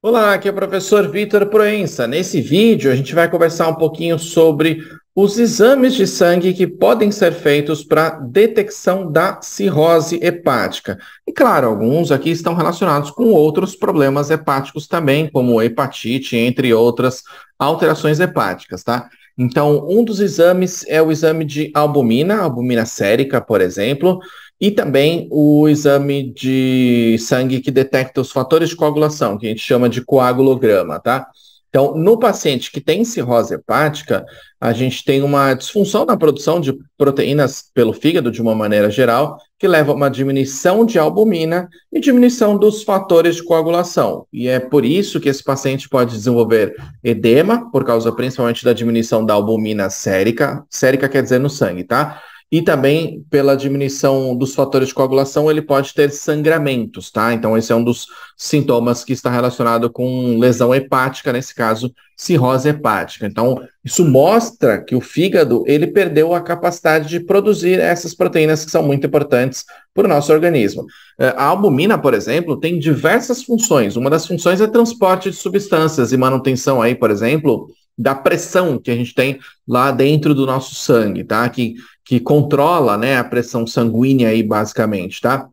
Olá, aqui é o professor Vitor Proença. Nesse vídeo, a gente vai conversar um pouquinho sobre os exames de sangue que podem ser feitos para detecção da cirrose hepática. E, claro, alguns aqui estão relacionados com outros problemas hepáticos também, como hepatite, entre outras alterações hepáticas, tá? Então, um dos exames é o exame de albumina sérica, por exemplo, e também o exame de sangue que detecta os fatores de coagulação, que a gente chama de coagulograma, tá? Então, no paciente que tem cirrose hepática, a gente tem uma disfunção na produção de proteínas pelo fígado, de uma maneira geral, que leva a uma diminuição de albumina e diminuição dos fatores de coagulação. E é por isso que esse paciente pode desenvolver edema, por causa principalmente da diminuição da albumina sérica. Sérica quer dizer no sangue, tá? E também pela diminuição dos fatores de coagulação, ele pode ter sangramentos, tá? Então, esse é um dos sintomas que está relacionado com lesão hepática, nesse caso, cirrose hepática. Então, isso mostra que o fígado, ele perdeu a capacidade de produzir essas proteínas que são muito importantes para o nosso organismo. A albumina, por exemplo, tem diversas funções. Uma das funções é transporte de substâncias e manutenção aí, por exemplo, da pressão que a gente tem lá dentro do nosso sangue, tá? Que controla, né, a pressão sanguínea aí, basicamente, tá?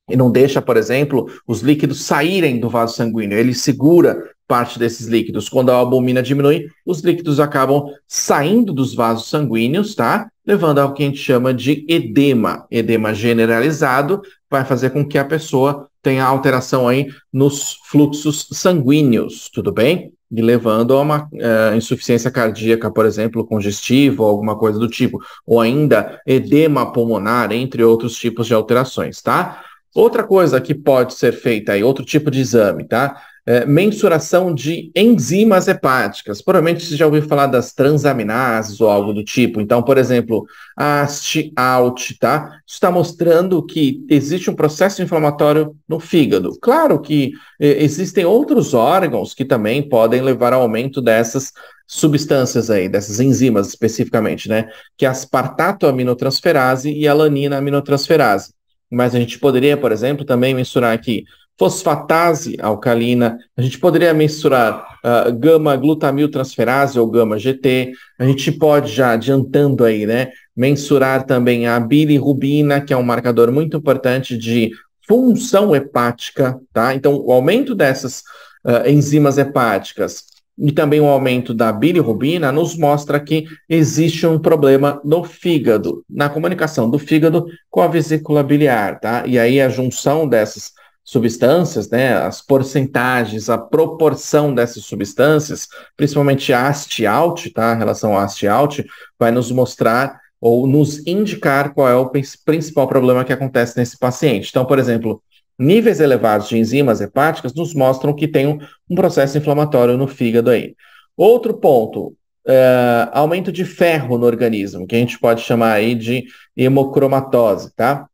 E não deixa, por exemplo, os líquidos saírem do vaso sanguíneo. Ele segura parte desses líquidos. Quando a albumina diminui, os líquidos acabam saindo dos vasos sanguíneos, tá? Levando ao que a gente chama de edema. Edema generalizado vai fazer com que a pessoa tenha alteração aí nos fluxos sanguíneos, tudo bem? E levando a uma insuficiência cardíaca, por exemplo, congestiva ou alguma coisa do tipo, ou ainda edema pulmonar, entre outros tipos de alterações, tá? Outra coisa que pode ser feita aí, outro tipo de exame, tá? Mensuração de enzimas hepáticas. Provavelmente você já ouviu falar das transaminases ou algo do tipo. Então, por exemplo, a AST-ALT, tá? Isso está mostrando que existe um processo inflamatório no fígado. Claro que existem outros órgãos que também podem levar ao aumento dessas substâncias aí, dessas enzimas especificamente, né? Que é a aspartato aminotransferase e a alanina aminotransferase. Mas a gente poderia, por exemplo, também mensurar aqui fosfatase alcalina, a gente poderia mensurar gama-glutamiltransferase ou gama-GT, a gente pode, já adiantando aí, né, mensurar também a bilirrubina, que é um marcador muito importante de função hepática, tá? Então, o aumento dessas enzimas hepáticas e também o aumento da bilirrubina nos mostra que existe um problema no fígado, na comunicação do fígado com a vesícula biliar, tá? E aí a junção dessas substâncias, né, as porcentagens, a proporção dessas substâncias, principalmente a AST-ALT, tá? A relação AST-ALT vai nos mostrar ou nos indicar qual é o principal problema que acontece nesse paciente. Então, por exemplo, níveis elevados de enzimas hepáticas nos mostram que tem um processo inflamatório no fígado aí. Outro ponto, aumento de ferro no organismo, que a gente pode chamar aí de hemocromatose, tá?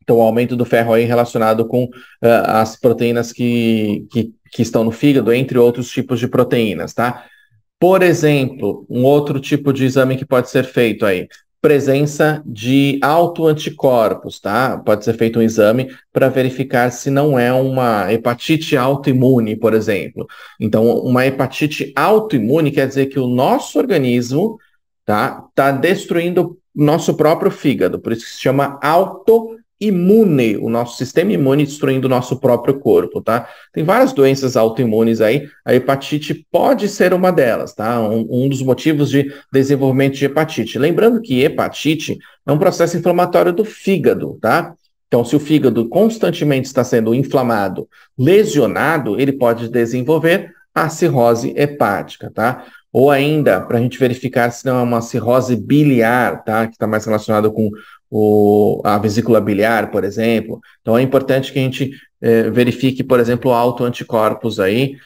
Então, o aumento do ferro aí relacionado com as proteínas que estão no fígado, entre outros tipos de proteínas, tá? Por exemplo, um outro tipo de exame que pode ser feito aí, presença de autoanticorpos, tá? Pode ser feito um exame para verificar se não é uma hepatite autoimune, por exemplo. Então, uma hepatite autoimune quer dizer que o nosso organismo tá destruindo o nosso próprio fígado, por isso que se chama autoimune, o nosso sistema imune destruindo o nosso próprio corpo, tá? Tem várias doenças autoimunes aí, a hepatite pode ser uma delas, tá? Um dos motivos de desenvolvimento de hepatite. Lembrando que hepatite é um processo inflamatório do fígado, tá? Então, se o fígado constantemente está sendo inflamado, lesionado, ele pode desenvolver a cirrose hepática, tá? Ou ainda, para a gente verificar se não é uma cirrose biliar, tá? Que está mais relacionado com a vesícula biliar, por exemplo. Então, é importante que a gente verifique, por exemplo, autoanticorpos aí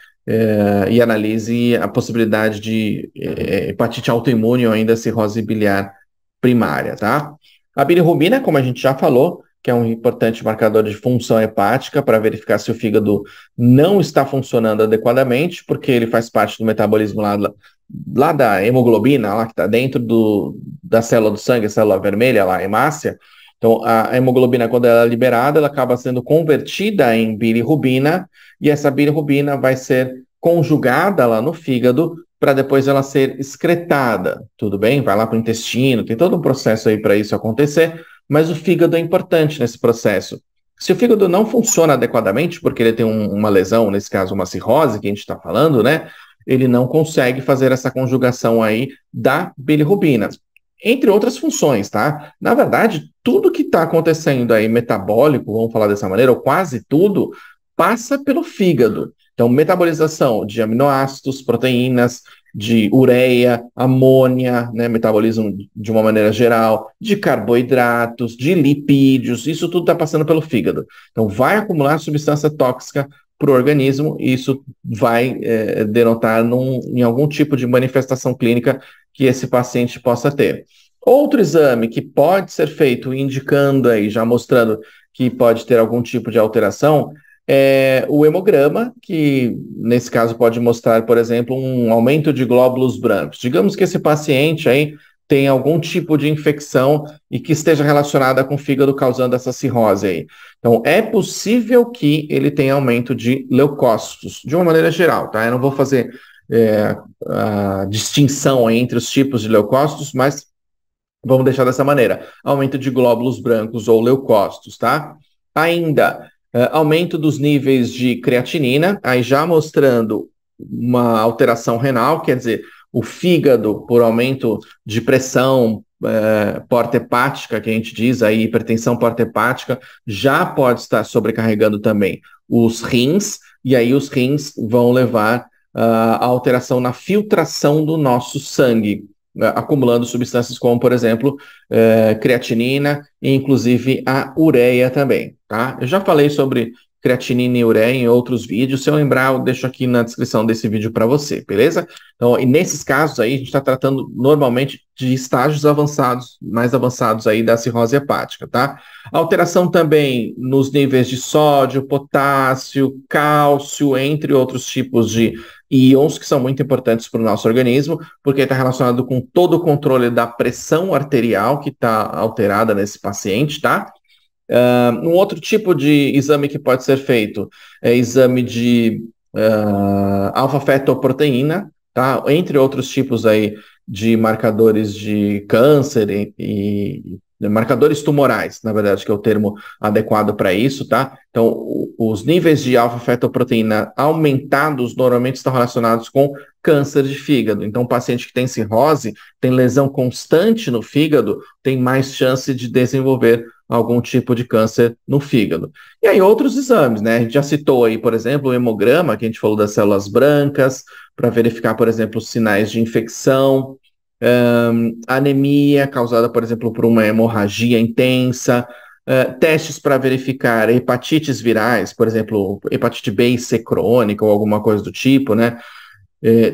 e analise a possibilidade de hepatite autoimune ou ainda cirrose biliar primária, tá? A bilirrubina, como a gente já falou, que é um importante marcador de função hepática para verificar se o fígado não está funcionando adequadamente, porque ele faz parte do metabolismo lá da hemoglobina, lá que está dentro da célula do sangue, a célula vermelha, lá, a hemácia, Então, a hemoglobina, quando ela é liberada, ela acaba sendo convertida em bilirrubina, e essa bilirrubina vai ser conjugada lá no fígado para depois ela ser excretada, tudo bem? Vai lá para o intestino, tem todo um processo aí para isso acontecer, mas o fígado é importante nesse processo. Se o fígado não funciona adequadamente, porque ele tem uma lesão, nesse caso uma cirrose, que a gente está falando, né? Ele não consegue fazer essa conjugação aí da bilirrubina, entre outras funções, tá? Na verdade, tudo que está acontecendo aí metabólico, vamos falar dessa maneira, ou quase tudo, passa pelo fígado. Então, metabolização de aminoácidos, proteínas, de ureia, amônia, né, metabolismo de uma maneira geral, de carboidratos, de lipídios, isso tudo está passando pelo fígado. Então, vai acumular substância tóxica para o organismo e isso vai denotar em algum tipo de manifestação clínica que esse paciente possa ter. Outro exame que pode ser feito, indicando aí, já mostrando que pode ter algum tipo de alteração, é o hemograma, que nesse caso pode mostrar, por exemplo, um aumento de glóbulos brancos. Digamos que esse paciente aí tem algum tipo de infecção e que esteja relacionada com o fígado causando essa cirrose aí. Então, é possível que ele tenha aumento de leucócitos, de uma maneira geral, tá? Eu não vou fazer a distinção entre os tipos de leucócitos, mas vamos deixar dessa maneira. Aumento de glóbulos brancos ou leucócitos, tá? Ainda, aumento dos níveis de creatinina, aí já mostrando uma alteração renal, quer dizer, o fígado, por aumento de pressão porta-hepática, que a gente diz, aí hipertensão porta-hepática, já pode estar sobrecarregando também os rins, e aí os rins vão levar a alteração na filtração do nosso sangue, acumulando substâncias como, por exemplo, creatinina e inclusive a ureia também, tá? Eu já falei sobre creatinina e ureia em outros vídeos, se eu lembrar eu deixo aqui na descrição desse vídeo para você, beleza? Então, e nesses casos aí, a gente está tratando normalmente de estágios avançados, mais avançados aí da cirrose hepática, tá? Alteração também nos níveis de sódio, potássio, cálcio, entre outros tipos de íons que são muito importantes para o nosso organismo, porque está relacionado com todo o controle da pressão arterial que está alterada nesse paciente, tá? Um outro tipo de exame que pode ser feito é exame de alfa-fetoproteína, tá? Entre outros tipos aí de marcadores de câncer e marcadores tumorais, na verdade, que é o termo adequado para isso, tá? Então, os níveis de alfa-fetoproteína aumentados normalmente estão relacionados com câncer de fígado. Então, o paciente que tem cirrose, tem lesão constante no fígado, tem mais chance de desenvolver algum tipo de câncer no fígado. E aí outros exames, né? A gente já citou aí, por exemplo, o hemograma, que a gente falou das células brancas, para verificar, por exemplo, os sinais de infecção, anemia causada, por exemplo, por uma hemorragia intensa, testes para verificar hepatites virais, por exemplo, hepatite B e C crônica ou alguma coisa do tipo, né?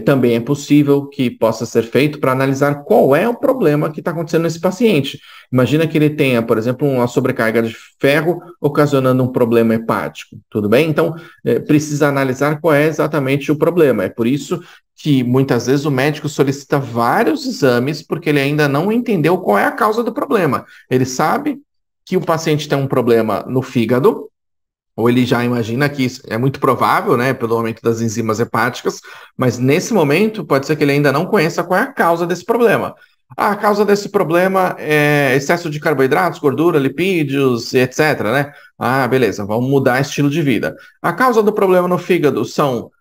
Também é possível que possa ser feito para analisar qual é o problema que está acontecendo nesse paciente. Imagina que ele tenha, por exemplo, uma sobrecarga de ferro ocasionando um problema hepático, tudo bem? Então, precisa analisar qual é exatamente o problema. É por isso que muitas vezes o médico solicita vários exames porque ele ainda não entendeu qual é a causa do problema. Ele sabe que o paciente tem um problema no fígado, ou ele já imagina que isso é muito provável, né, pelo aumento das enzimas hepáticas, mas nesse momento pode ser que ele ainda não conheça qual é a causa desse problema. A causa desse problema é excesso de carboidratos, gordura, lipídios, etc, né? Ah, beleza, vamos mudar estilo de vida. A causa do problema no fígado são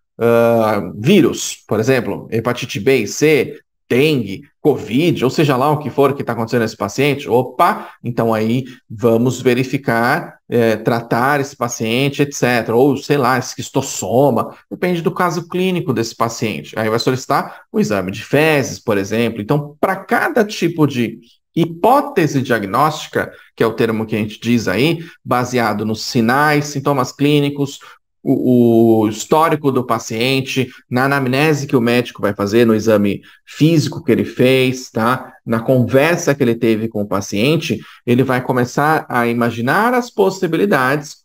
vírus, por exemplo, hepatite B e C, dengue, Covid, ou seja lá o que for que está acontecendo nesse paciente, opa, então aí vamos verificar, tratar esse paciente, etc. Ou, sei lá, esquistossoma, depende do caso clínico desse paciente. Aí vai solicitar o exame de fezes, por exemplo. Então, para cada tipo de hipótese diagnóstica, que é o termo que a gente diz aí, baseado nos sinais, sintomas clínicos, o histórico do paciente, na anamnese que o médico vai fazer, no exame físico que ele fez, tá? Na conversa que ele teve com o paciente, ele vai começar a imaginar as possibilidades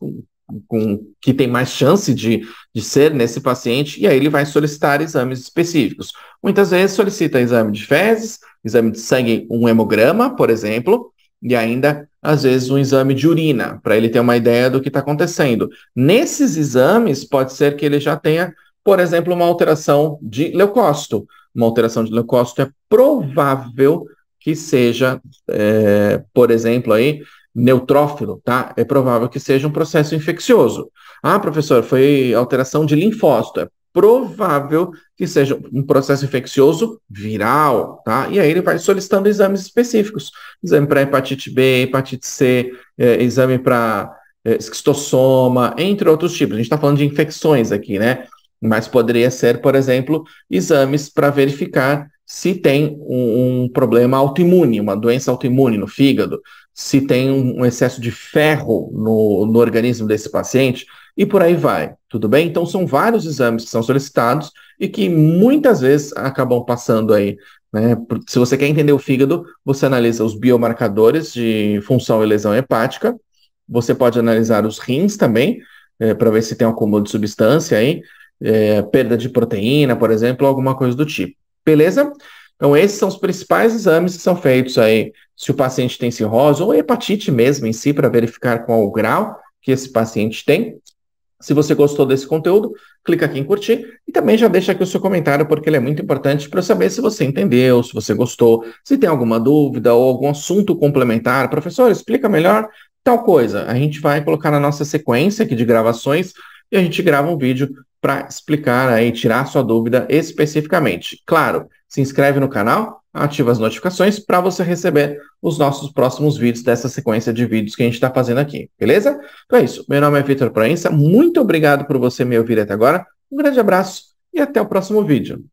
que tem mais chance de ser nesse paciente, e aí ele vai solicitar exames específicos. Muitas vezes solicita exame de fezes, exame de sangue, um hemograma, por exemplo, e ainda, às vezes, um exame de urina, para ele ter uma ideia do que está acontecendo. Nesses exames, pode ser que ele já tenha, por exemplo, uma alteração de leucócito. Uma alteração de leucócito é provável que seja, por exemplo, aí, neutrófilo, tá? É provável que seja um processo infeccioso. Ah, professor, foi alteração de linfócito. É provável que seja um processo infeccioso viral, tá? E aí ele vai solicitando exames específicos. Exame para hepatite B, hepatite C, exame para esquistossoma, entre outros tipos. A gente está falando de infecções aqui, né? Mas poderia ser, por exemplo, exames para verificar se tem um problema autoimune, uma doença autoimune no fígado, se tem um excesso de ferro no organismo desse paciente, e por aí vai, tudo bem? Então, são vários exames que são solicitados e que muitas vezes acabam passando aí, né? Se você quer entender o fígado, você analisa os biomarcadores de função e lesão hepática, você pode analisar os rins também, para ver se tem um acúmulo de substância aí, perda de proteína, por exemplo, alguma coisa do tipo. Beleza? Então, esses são os principais exames que são feitos aí, se o paciente tem cirrose ou hepatite mesmo em si, para verificar qual o grau que esse paciente tem. Se você gostou desse conteúdo, clica aqui em curtir e também já deixa aqui o seu comentário, porque ele é muito importante para eu saber se você entendeu, se você gostou, se tem alguma dúvida ou algum assunto complementar. Professor, explica melhor tal coisa. A gente vai colocar na nossa sequência aqui de gravações e a gente grava um vídeo para explicar aí, tirar sua dúvida especificamente. Claro, se inscreve no canal, ativa as notificações para você receber os nossos próximos vídeos dessa sequência de vídeos que a gente está fazendo aqui, beleza? Então é isso. Meu nome é Vitor Proença. Muito obrigado por você me ouvir até agora. Um grande abraço e até o próximo vídeo.